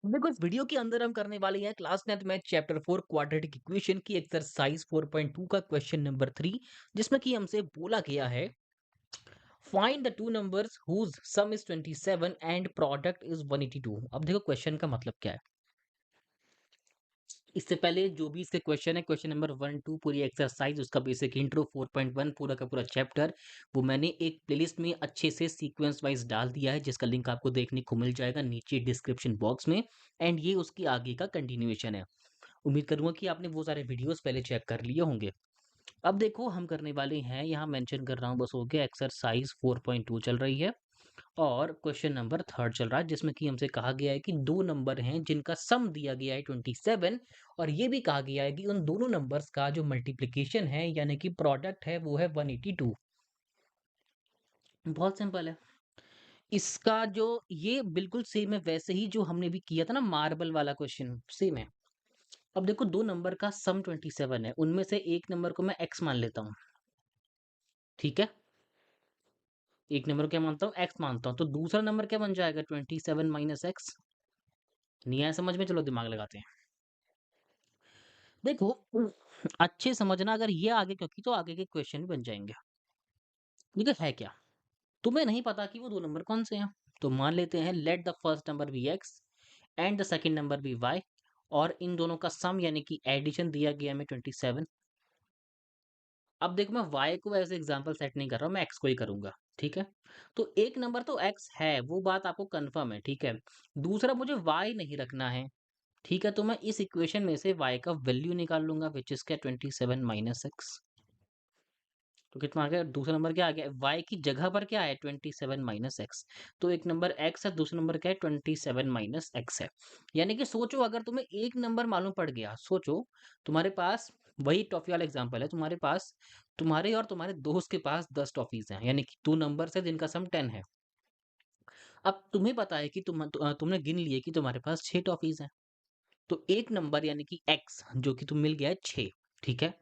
देखो इस वीडियो के अंदर हम करने वाले हैं class 10th math chapter 4 quadratic equation की एक्सरसाइज 4.2 का क्वेश्चन नंबर 3, जिसमें कि हमसे बोला गया है find the two numbers whose sum is 27 and product is 182। अब देखो क्वेश्चन का मतलब क्या है। इससे पहले जो भी इसके क्वेश्चन है, क्वेश्चन नंबर 1 2 पूरी एक्सरसाइज, उसका बेसिक इंट्रो 4.1 पूरा का पूरा चैप्टर, वो मैंने एक प्लेलिस्ट में अच्छे से सीक्वेंस वाइज डाल दिया है, जिसका लिंक आपको देखने को मिल जाएगा नीचे डिस्क्रिप्शन बॉक्स में। एंड ये उसकी आगे का कंटिन्यूएशन है। उम्मीद करूंगा कि आपने वो सारे वीडियोस पहले चेक कर लिए होंगे। अब देखो हम करने वाले हैं, यहाँ मेंशन कर रहा हूँ बस, हो गया एक्सरसाइज 4.2 चल रही है और क्वेश्चन नंबर 3 चल रहा है, जिसमें कि हमसे कहा गया है कि दो नंबर हैं जिनका सम दिया गया है 27, और ये भी कहा गया है कि उन दोनों नंबर्स का जो मल्टीप्लिकेशन है यानी कि प्रोडक्ट है वो है 182। बहुत सिंपल है। इसका जो ये बिल्कुल सेम है वैसे ही जो हमने भी किया था ना, मार्बल वाला क्वेश्चन सेम है। अब देखो दो नंबर का सम 27 है, उनमें से एक नंबर को मैं x मान लेता हूँ, ठीक है। एक नंबर को क्या मानता हूँ, x मानता हूँ, तो दूसरा नंबर क्या बन जाएगा 27 माइनस एक्स। नहीं आया समझ में, चलो दिमाग लगाते हैं। देखो अच्छे समझना, अगर ये आगे क्योंकि तो आगे के क्वेश्चन भी बन जाएंगे। ठीक है क्या तुम्हें नहीं पता कि वो दो नंबर कौन से हैं, तो मान लेते हैं let the first number be x and the second number be y, और इन दोनों का सम यानी कि एडिशन दिया गया हमें 27। अब देखो मैं y को एज एग्जांपल सेट नहीं कर रहा हूँ, मैं x को ही करूंगा, ठीक है। तो एक नंबर तो x है, वो बात आपको कंफर्म है, ठीक है। दूसरा मुझे y नहीं रखना है, ठीक है। तो मैं इस इक्वेशन में से y का वैल्यू निकाल लूंगा, विच इज क्या 27 माइनस एक्स। तो कितना आ गया, दूसरा नंबर क्या आ गया, y की जगह पर क्या है 27 माइनस एक्स। तो एक नंबर x है, दूसरा नंबर क्या है 27 माइनस एक्स है। यानी कि सोचो अगर तुम्हें एक नंबर मालूम पड़ गया, सोचो तुम्हारे पास, वही टॉफी वाला एग्जांपल है, तुम्हारे पास, तुम्हारे और तुम्हारे दोस्त के पास 10 टॉफीज हैं, यानी कि 2 नंबर्स है जिनका सम 10 है। अब तुम्हें पता है कि तुमने गिन लिए कि तुम्हारे पास 6 टॉफीज हैं। तो एक नंबर यानी कि x जो कि तुम मिल गया है 6, ठीक है।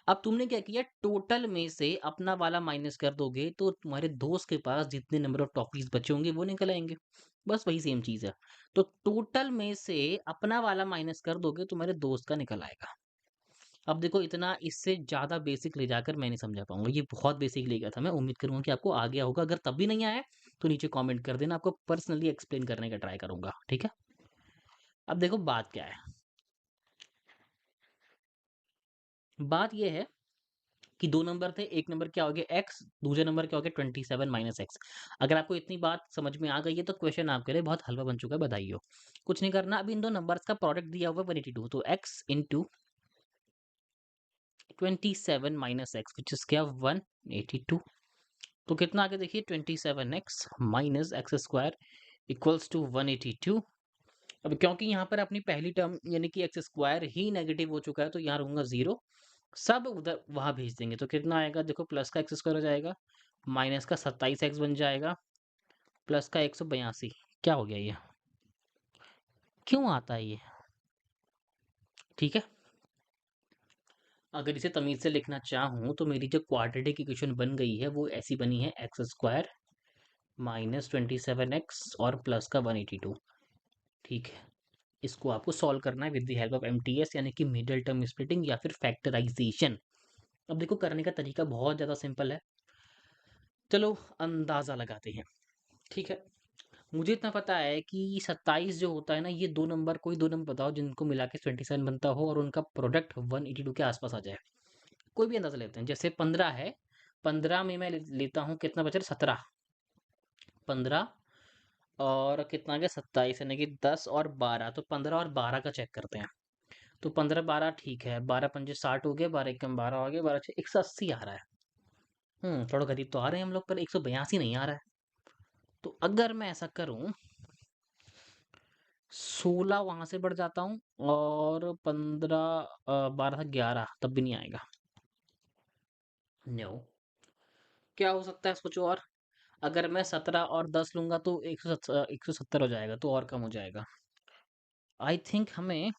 अब तुमने क्या किया, टोटल में से अपना वाला माइनस कर दोगे तो तुम्हारे दोस्त के पास जितने नंबर ऑफ टॉफीज बचे होंगे वो निकल आएंगे। बस वही सेम चीज है। तो टोटल में से अपना वाला माइनस कर दोगे, तुम्हारे दोस्त का निकल आएगा। अब देखो इतना, इससे ज्यादा बेसिक ले जाकर मैं नहीं समझा पाऊंगा, ये बहुत बेसिक ले गया था। मैं उम्मीद करूंगा कि आपको आ गया होगा, अगर तब भी नहीं आया तो नीचे कमेंट कर देना, आपको पर्सनली एक्सप्लेन करने का ट्राई करूंगा, ठीक है। अब देखो बात क्या है, बात ये है कि दो नंबर थे, एक नंबर क्या हो गया एक्स, दूसरे नंबर क्या हो गया 27 माइनस एक्स। अगर आपको इतनी बात समझ में आ गई है तो क्वेश्चन आपके लिए बहुत हलवा बन चुका है, बधाई हो। कुछ नहीं करना, अभी इन दो नंबर्स का प्रोडक्ट दिया हुआ है 182, तो x into 27 minus x which is क्या 182। तो कितना आगे देखिए 27x minus x square equals to 182। अब क्योंकि यहाँ पर अपनी पहली टर्म यानी कि एक्स स्क्वायर ही नेगेटिव हो चुका है, तो यहाँ रहूंगा जीरो, सब उधर वहां भेज देंगे, तो कितना आएगा देखो, प्लस का एक्स स्क्वायर हो जाएगा, माइनस का 27x बन जाएगा, प्लस का 182। क्या हो गया ये, क्यों आता है ये, ठीक है। अगर इसे तमीज से लिखना चाहूँ तो मेरी जो क्वाड्रेटिक इक्वेशन बन गई है वो ऐसी बनी है, एक्स स्क्वायर माइनस 27x और प्लस का 182, ठीक है। इसको आपको सॉल्व करना है with the help of MTS यानी कि मिडिल टर्म स्प्लिटिंग या फिर फैक्टराइजेशन। अब देखो करने का तरीका बहुत ज़्यादा सिंपल है, चलो अंदाज़ा लगाते हैं, ठीक है। मुझे इतना पता है कि 27 जो होता है ना, ये दो नंबर, कोई दो नंबर बताओ जिनको मिला के 27 बनता हो और उनका प्रोडक्ट 182 के आसपास आ जाए। कोई भी अंदाजा लेते हैं, जैसे 15 है, 15 में मैं लेता हूँ कितना बचा 17, 15 और कितना आ गया 27, यानी कि 10 और 12, तो 15 और 12 का चेक करते हैं। तो 15 12 ठीक है, 12 पंजे 60 हो गए, 12 एकम 12 हो गए, 12 छः 180 आ रहा है। थोड़ा करीब तो आ रहे हैं हम लोग, पर 182 नहीं आ रहा है। तो अगर मैं ऐसा करूं, 16 वहां से बढ़ जाता हूँ और 15 12 11 तब भी नहीं आएगा। नो, क्या हो सकता है सोचो, और अगर मैं 17 और 10 लूंगा तो 170 हो जाएगा, तो और कम हो जाएगा। आई थिंक हमें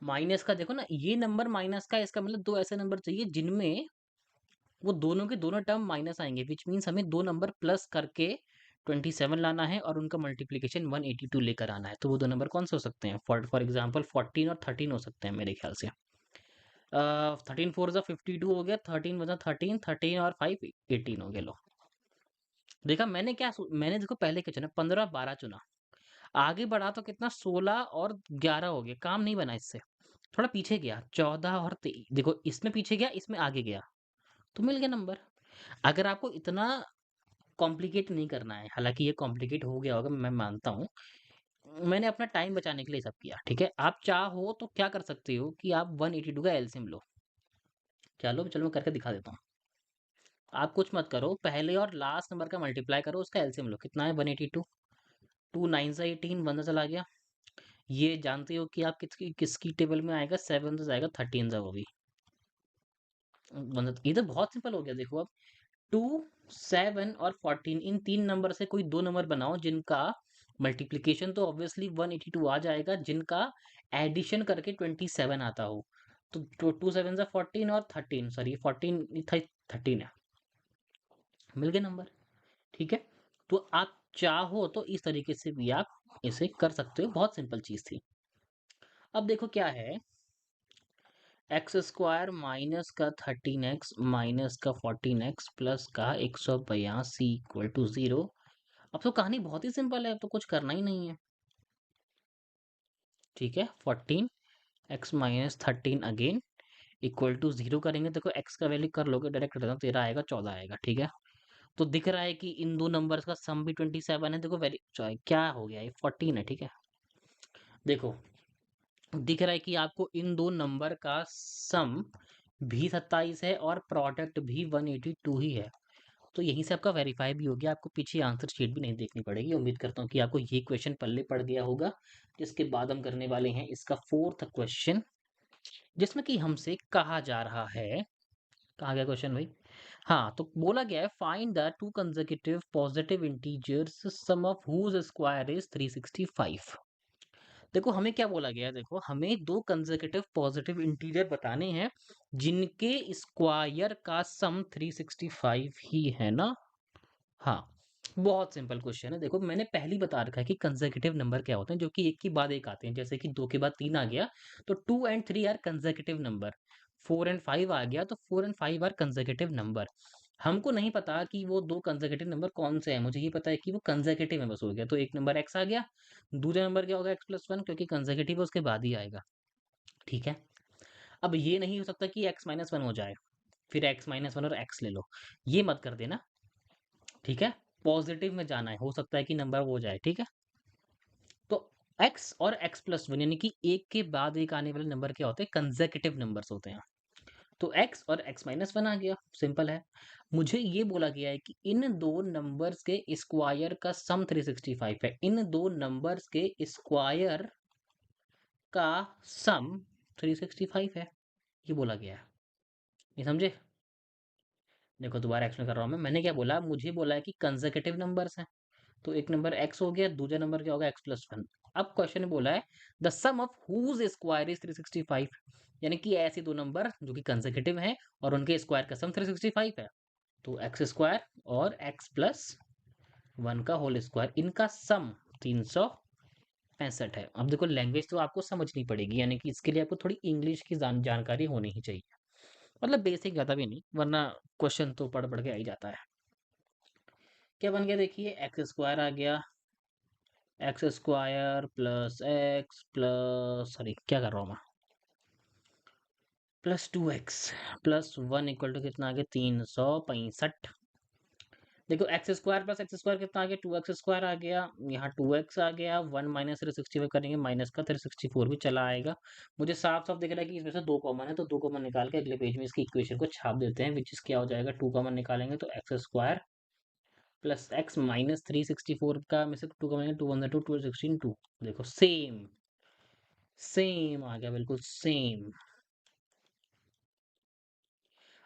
माइनस का, देखो ना ये नंबर माइनस का, इसका मतलब दो ऐसे नंबर चाहिए जिनमें वो दोनों के दोनों टर्म माइनस आएंगे, विच मीन्स हमें दो नंबर प्लस करके 27 लाना है और उनका मल्टीप्लिकेशन 182 लेकर आना है। तो वो दो नंबर कौन से हो सकते हैं? फॉर एग्जाम्पल 14 और 13 हो सकते हैं मेरे ख्याल से। 13 4 ज़ा 52 हो गया, 13 वन 13, 13 और 5 18 हो गया। लो देखा मैंने मैंने देखो पहले क्या चुना, 15 12 चुना। आगे बढ़ा तो कितना 16 और 11 हो गया, काम नहीं बना इससे। थोड़ा पीछे गया 14 और 23, देखो इसमें पीछे गया, इसमें आगे गया, तो मिल गया नंबर। अगर आपको इतना कॉम्प्लिकेट नहीं करना है, हालांकि ये कॉम्प्लिकेट हो गया होगा मैं मानता हूँ, मैंने अपना टाइम बचाने के लिए सब किया, ठीक है। आप चाहो तो क्या कर सकते हो कि आप 182 का एलसीएम लो। चलो मैं करके दिखा देता हूँ। आप कुछ मत करो, पहले और लास्ट नंबर का मल्टीप्लाई करो, उसका एलसीएम लो। कितना है? 182। 2 9 सा 18, 1 चला गया। ये जानते हो कि आप किसकी किसकी टेबल में आएगा? 7 से जाएगा, 13 सा वो भी। ये तो बहुत सिंपल हो गया। देखो अब 2 7 और 14, इन तीन नंबर से कोई दो नंबर बनाओ जिनका मल्टीप्लिकेशन तो ऑब्वियसली 182 आ जाएगा, जिनका एडिशन करके 27 आता हो। तो 2 7 सा 14 और 13, सॉरी 14 13 है, मिल गए नंबर, ठीक है। तो आप चाहो तो इस तरीके से भी आप इसे कर सकते हो, बहुत सिंपल चीज थी। अब देखो क्या है, एक्स स्क्वायर माइनस का 13x माइनस का 14x प्लस का 182 इक्वल टू 0। अब तो कहानी बहुत ही सिंपल है, अब तो कुछ करना ही नहीं है, ठीक है। 14x minus 13 again equal to 0 करेंगे। देखो x का वैल्यू कर लोगे डायरेक्ट, 13 आएगा, 14 आएगा, ठीक है। तो दिख रहा है कि इन दो नंबर्स का सम भी 27 है। देखो वैल्यू क्या हो गया, ये 14 है, ठीक है। देखो दिख रहा है कि आपको इन दो नंबर का सम भी 27 है और प्रोडक्ट भी 182 ही है। तो यहीं से आपका वेरीफाई भी हो गया, आपको पीछे आंसर शीट भी नहीं देखनी पड़ेगी। उम्मीद करता हूँ कि आपको ये क्वेश्चन पल्ले पड़ गया होगा। जिसके बाद हम करने वाले हैं इसका फोर्थ क्वेश्चन, जिसमें कि हमसे कहा जा रहा है, कहा गया क्वेश्चन भाई, हाँ तो बोला गया है find the two consecutive positive integers sum of whose square is 365। देखो हमें क्या बोला गया है, देखो हमें दो कंसेक्यूटिव पॉजिटिव इंटीजर बताने हैं जिनके स्क्वायर का सम 365 ही है ना। हाँ, बहुत सिंपल क्वेश्चन है। देखो मैंने पहले बता रखा है कि कंसेक्यूटिव नंबर क्या होते हैं, जो कि एक के बाद एक आते हैं। जैसे कि 2 के बाद 3 आ गया तो 2 and 3 are consecutive number. 4 and 5 आ गया तो 4 एंड 5 आर कंसेक्यूटिव नंबर। हमको नहीं पता कि वो दो कंसेक्यूटिव नंबर कौन से हैं, मुझे ये पता है कि वो कंसेक्यूटिव है, बस हो गया। तो एक नंबर x आ गया, दूसरा नंबर क्या होगा x+1, क्योंकि कंसेक्यूटिव उसके बाद ही आएगा, ठीक है। अब ये नहीं हो सकता कि x-1 हो जाए, फिर x-1 और x ले लो, ये मत कर देना, ठीक है। पॉजिटिव में जाना है, हो सकता है कि नंबर वो जाए, ठीक है। तो x और x+1 यानी कि एक के बाद एक आने वाले नंबर क्या होते हैं? कंसेक्यूटिव नंबर्स होते हैं। तो x और x-1 आ गया, सिंपल है। मुझे ये बोला गया है कि इन दो नंबर्स के स्क्वायर का सम 365 है। इन दो नंबर्स के स्क्वायर का सम 365 है, ये बोला गया है। ये समझे? देखो दोबारा एक्सप्लेन कर रहा हूँ मैंने क्या बोला, मुझे बोला है कि कंसेक्यूटिव नंबर्स हैं। तो एक नंबर x हो गया, दूसरा नंबर क्या होगा? x+1। अब क्वेश्चन में बोला है the sum of whose square is 365, यानी कि ऐसे दो नंबर जो कि कंसेक्यूटिव हैं और उनके स्क्वायर का सम 365 है। तो एक्स स्क्वायर और x+1 का होल स्क्वायर, इनका सम 365 है। अब देखो लैंग्वेज तो आपको समझनी पड़ेगी, यानी कि इसके लिए आपको थोड़ी इंग्लिश की जानकारी होनी ही चाहिए, मतलब बेसिक ज़्यादा भी नहीं, वरना क्वेश्चन तो पढ़ पढ़ के आ ही जाता है। क्या बन गया देखिए, एक्स स्क्वायर आ गया, x square plus x plus, sorry क्या कर रहा हूँ मैं, plus 2x plus 1 equal to कितना आ गया? 365। देखो एक्स स्क्वायर कितना आ गया? 2x स्क्वायर आ गया, यहाँ 2x आ गया, 1 माइनस 365 करेंगे, माइनस का 364 भी चला आएगा। मुझे साफ साफ दिख रहा है कि इसमें से दो कॉमन है, तो दो कॉमन निकाल के अगले पेज में इसकी इक्वेशन को छाप देते हैं, विच इज क्या हो जाएगा? 2 कॉमन निकालेंगे तो x square plus x minus 364 का में से 2 कॉमन, 2 1 2 2 16 2। देखो सेम सेम आ गया, बिल्कुल सेम।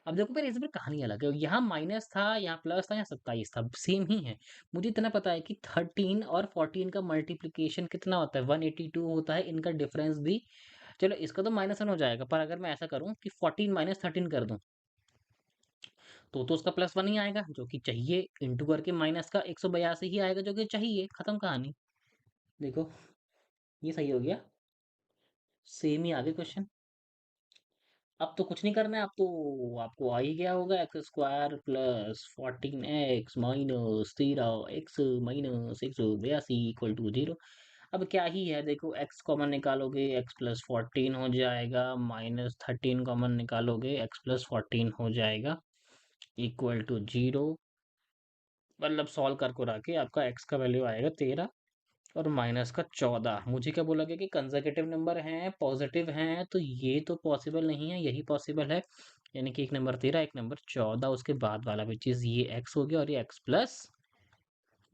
अब देखो फिर इसमें कहानी अलग है, यहाँ माइनस था, यहाँ प्लस था, यहाँ 27 था, सेम ही है। मुझे इतना पता है कि 13 और 14 का मल्टीप्लीकेशन कितना होता है? 182 होता है, इनका डिफरेंस भी। चलो इसका तो -1 हो जाएगा, पर अगर मैं ऐसा करूं कि 14 - 13 कर दूं, तो उसका +1 ही आएगा जो कि चाहिए, इंटू करके माइनस का 182 ही आएगा जो कि चाहिए, खत्म कहानी। देखो, ये सही हो गया, सेम ही आगे क्वेश्चन। अब तो कुछ नहीं करना है, अब तो आपको आ ही गया होगा, x square plus 14x minus 13x minus 182 equal to 0। अब क्या ही है, देखो x कॉमन निकालोगे x प्लस 14 हो जाएगा, माइनस 13 कॉमन निकालोगे x प्लस 14 हो जाएगा, इक्वल टू 0। मतलब सॉल्व कर को रखे आपका x का वैल्यू आएगा 13 और माइनस का 14। मुझे क्या बोला गया कि कंजर्वेटिव नंबर हैं, पॉजिटिव हैं, तो ये तो पॉसिबल नहीं है, यही पॉसिबल है। यानी कि एक नंबर 13, एक नंबर 14, उसके बाद वाला विच इज ये x हो गया और ये x प्लस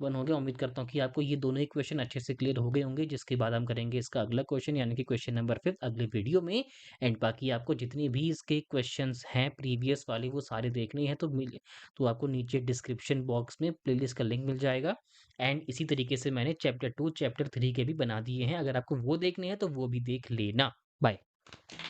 1 हो गया। उम्मीद करता हूँ कि आपको ये दोनों ही क्वेश्चन अच्छे से क्लियर हो गए होंगे, जिसके बाद हम करेंगे इसका अगला क्वेश्चन यानी कि क्वेश्चन नंबर 5 अगले वीडियो में। एंड बाकी आपको जितनी भी इसके क्वेश्चंस हैं प्रीवियस वाले वो सारे देखने हैं तो आपको नीचे डिस्क्रिप्शन बॉक्स में प्लेलिस्ट का लिंक मिल जाएगा। एंड इसी तरीके से मैंने चैप्टर 2 चैप्टर 3 के भी बना दिए हैं, अगर आपको वो देखने हैं तो वो भी देख लेना। बाय।